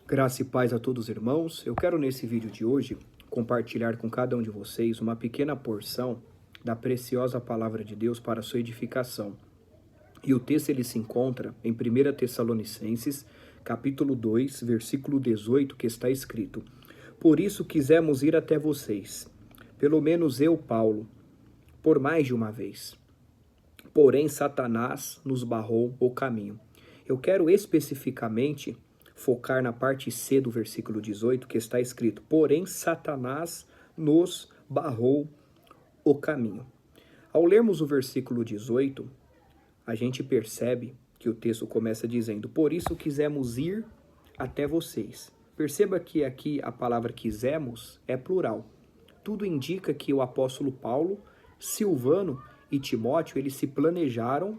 Graça e paz a todos os irmãos. Eu quero nesse vídeo de hoje compartilhar com cada um de vocês uma pequena porção da preciosa palavra de Deus para a sua edificação. E o texto ele se encontra em 1 Tessalonicenses, capítulo 2, versículo 18, que está escrito: Por isso quisemos ir até vocês, pelo menos eu, Paulo, por mais de uma vez. Porém, Satanás nos barrou o caminho. Eu quero especificamente focar na parte C do versículo 18, que está escrito: Porém, Satanás nos barrou o caminho. Ao lermos o versículo 18, a gente percebe que o texto começa dizendo: Por isso quisemos ir até vocês. Perceba que aqui a palavra quisemos é plural. Tudo indica que o apóstolo Paulo, Silvano e Timóteo, eles se planejaram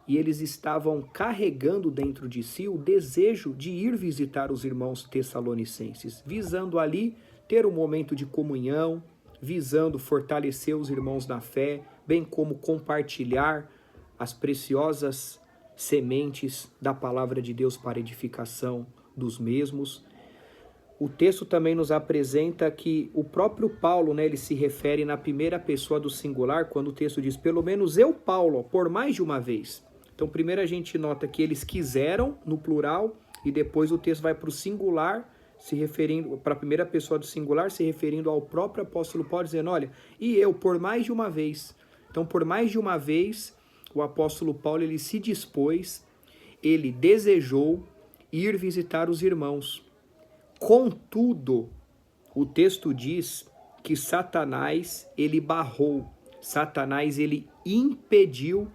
e eles estavam carregando dentro de si o desejo de ir visitar os irmãos tessalonicenses, visando ali ter um momento de comunhão, visando fortalecer os irmãos na fé, bem como compartilhar as preciosas sementes da palavra de Deus para edificação dos mesmos. O texto também nos apresenta que o próprio Paulo, ele se refere na primeira pessoa do singular, quando o texto diz: pelo menos eu, Paulo, por mais de uma vez. Então, primeiro a gente nota que eles quiseram, no plural, e depois o texto vai para o singular, se referindo para a primeira pessoa do singular, se referindo ao próprio apóstolo Paulo, dizendo: olha, e eu, por mais de uma vez. Então, por mais de uma vez, o apóstolo Paulo, ele se dispôs, ele desejou ir visitar os irmãos. Contudo, o texto diz que Satanás, ele barrou, Satanás, ele impediu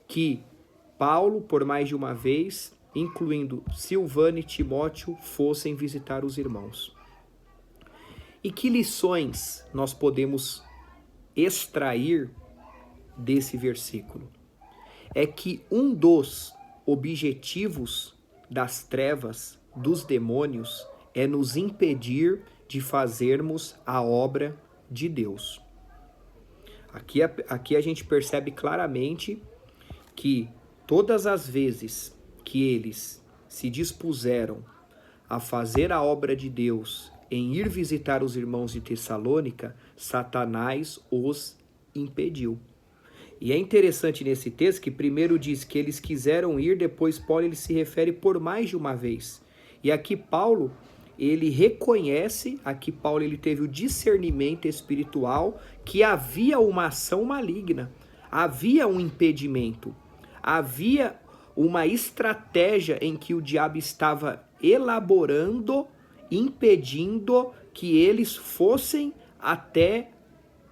que Paulo, por mais de uma vez, incluindo Silvano e Timóteo, fossem visitar os irmãos. E que lições nós podemos extrair desse versículo? É que um dos objetivos das trevas, dos demônios, é nos impedir de fazermos a obra de Deus. Aqui a gente percebe claramente que todas as vezes que eles se dispuseram a fazer a obra de Deus, em ir visitar os irmãos de Tessalônica, Satanás os impediu. E é interessante nesse texto que primeiro diz que eles quiseram ir, depois Paulo ele se refere por mais de uma vez. E aqui Paulo, ele reconhece, aqui Paulo ele teve o discernimento espiritual que havia uma ação maligna, havia um impedimento, havia uma estratégia em que o diabo estava elaborando, impedindo que eles fossem até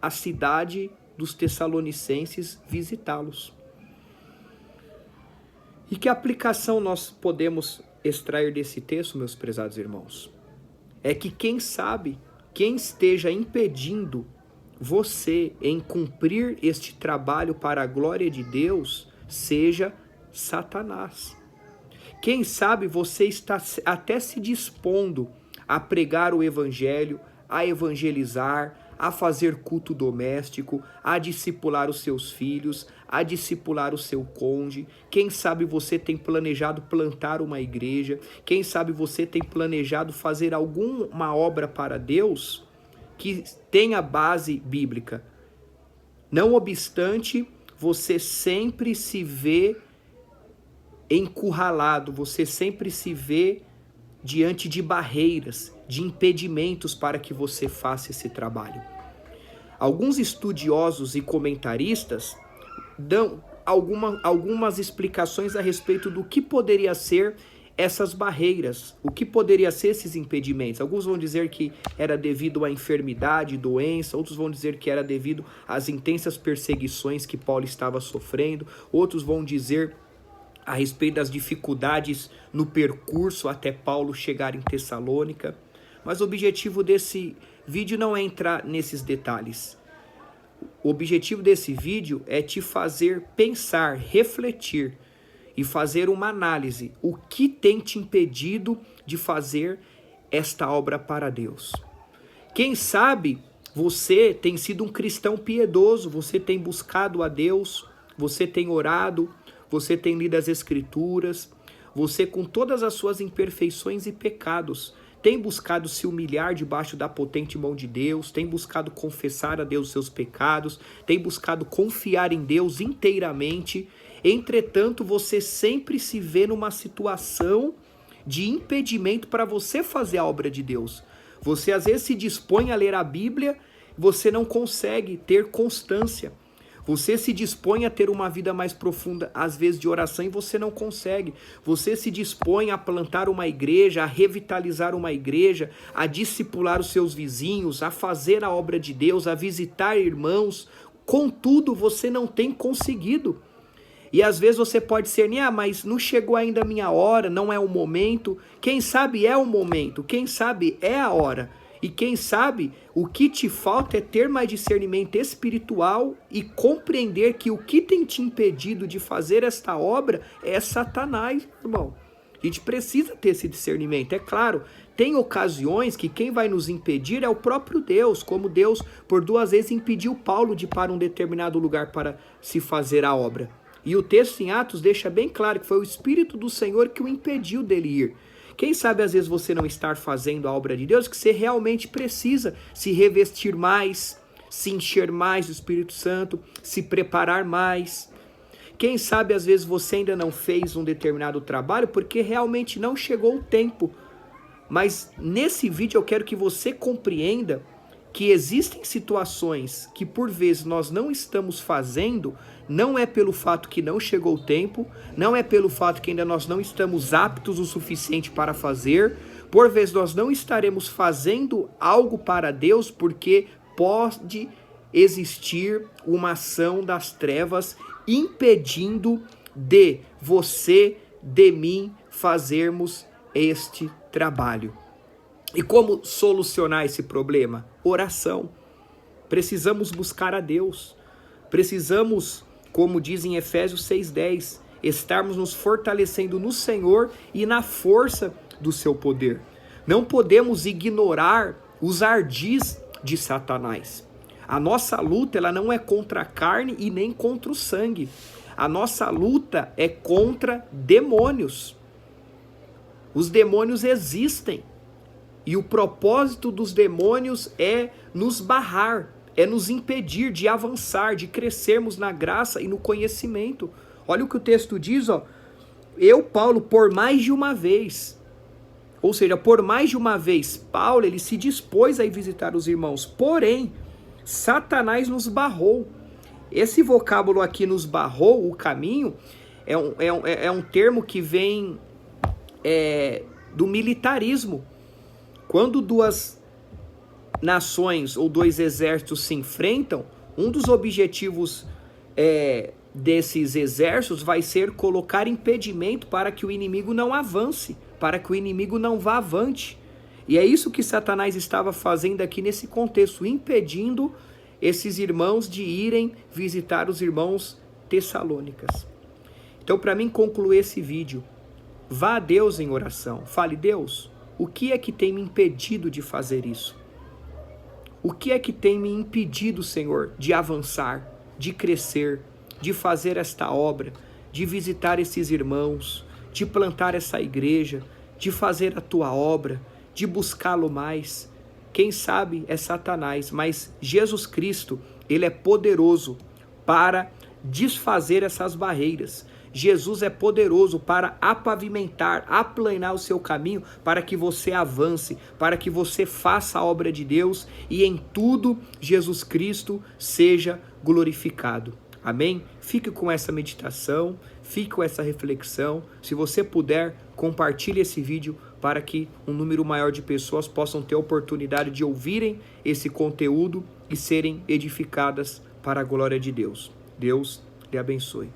a cidade dos Tessalonicenses visitá-los. E que aplicação nós podemos extrair desse texto, meus prezados irmãos? É que quem sabe, quem esteja impedindo você em cumprir este trabalho para a glória de Deus, seja Satanás. Quem sabe você está até se dispondo a pregar o evangelho, a evangelizar, a fazer culto doméstico, a discipular os seus filhos, a discipular o seu cônjuge. Quem sabe você tem planejado plantar uma igreja, quem sabe você tem planejado fazer alguma obra para Deus que tenha base bíblica. Não obstante, você sempre se vê encurralado, você sempre se vê diante de barreiras, de impedimentos para que você faça esse trabalho. Alguns estudiosos e comentaristas dão algumas explicações a respeito do que poderia ser essas barreiras, o que poderia ser esses impedimentos. Alguns vão dizer que era devido à enfermidade, doença, outros vão dizer que era devido às intensas perseguições que Paulo estava sofrendo, outros vão dizer a respeito das dificuldades no percurso até Paulo chegar em Tessalônica. Mas o objetivo desse vídeo não é entrar nesses detalhes. O objetivo desse vídeo é te fazer pensar, refletir e fazer uma análise. O que tem te impedido de fazer esta obra para Deus? Quem sabe você tem sido um cristão piedoso, você tem buscado a Deus, você tem orado, você tem lido as Escrituras, você com todas as suas imperfeições e pecados, tem buscado se humilhar debaixo da potente mão de Deus, tem buscado confessar a Deus os seus pecados, tem buscado confiar em Deus inteiramente. Entretanto, você sempre se vê numa situação de impedimento para você fazer a obra de Deus. Você às vezes se dispõe a ler a Bíblia, você não consegue ter constância. Você se dispõe a ter uma vida mais profunda, às vezes de oração, e você não consegue. Você se dispõe a plantar uma igreja, a revitalizar uma igreja, a discipular os seus vizinhos, a fazer a obra de Deus, a visitar irmãos. Contudo, você não tem conseguido. E às vezes você pode ser, mas não chegou ainda a minha hora, não é o momento. Quem sabe é o momento, quem sabe é a hora. E quem sabe o que te falta é ter mais discernimento espiritual e compreender que o que tem te impedido de fazer esta obra é Satanás, irmão. A gente precisa ter esse discernimento. É claro, tem ocasiões que quem vai nos impedir é o próprio Deus, como Deus por 2 vezes impediu Paulo de ir para um determinado lugar para se fazer a obra. E o texto em Atos deixa bem claro que foi o Espírito do Senhor que o impediu dele ir. Quem sabe às vezes você não estar fazendo a obra de Deus, que você realmente precisa se revestir mais, se encher mais do Espírito Santo, se preparar mais. Quem sabe às vezes você ainda não fez um determinado trabalho porque realmente não chegou o tempo. Mas nesse vídeo eu quero que você compreenda que existem situações que por vezes nós não estamos fazendo, não é pelo fato que não chegou o tempo, não é pelo fato que ainda nós não estamos aptos o suficiente para fazer, por vezes nós não estaremos fazendo algo para Deus porque pode existir uma ação das trevas impedindo de você, de mim, fazermos este trabalho. E como solucionar esse problema? Oração. Precisamos buscar a Deus. Precisamos, como diz em Efésios 6,10, estarmos nos fortalecendo no Senhor e na força do seu poder. Não podemos ignorar os ardis de Satanás. A nossa luta ela não é contra a carne e nem contra o sangue. A nossa luta é contra demônios. Os demônios existem. E o propósito dos demônios é nos barrar, é nos impedir de avançar, de crescermos na graça e no conhecimento. Olha o que o texto diz, eu, Paulo, por mais de uma vez, ou seja, por mais de uma vez, Paulo, ele se dispôs a ir visitar os irmãos, porém, Satanás nos barrou. Esse vocábulo aqui, nos barrou o caminho, é um termo que vem do militarismo. Quando 2 nações ou 2 exércitos se enfrentam, um dos objetivos desses exércitos vai ser colocar impedimento para que o inimigo não avance, para que o inimigo não vá avante. E é isso que Satanás estava fazendo aqui nesse contexto, impedindo esses irmãos de irem visitar os irmãos tessalônicas. Então, para mim concluir esse vídeo, vá a Deus em oração, fale: Deus, o que é que tem me impedido de fazer isso? O que é que tem me impedido, Senhor, de avançar, de crescer, de fazer esta obra, de visitar esses irmãos, de plantar essa igreja, de fazer a tua obra, de buscá-lo mais? Quem sabe é Satanás, mas Jesus Cristo, ele é poderoso para desfazer essas barreiras. Jesus é poderoso para apavimentar, aplanar o seu caminho, para que você avance, para que você faça a obra de Deus e em tudo Jesus Cristo seja glorificado. Amém? Fique com essa meditação, fique com essa reflexão. Se você puder, compartilhe esse vídeo para que um número maior de pessoas possam ter a oportunidade de ouvirem esse conteúdo e serem edificadas para a glória de Deus. Deus lhe abençoe.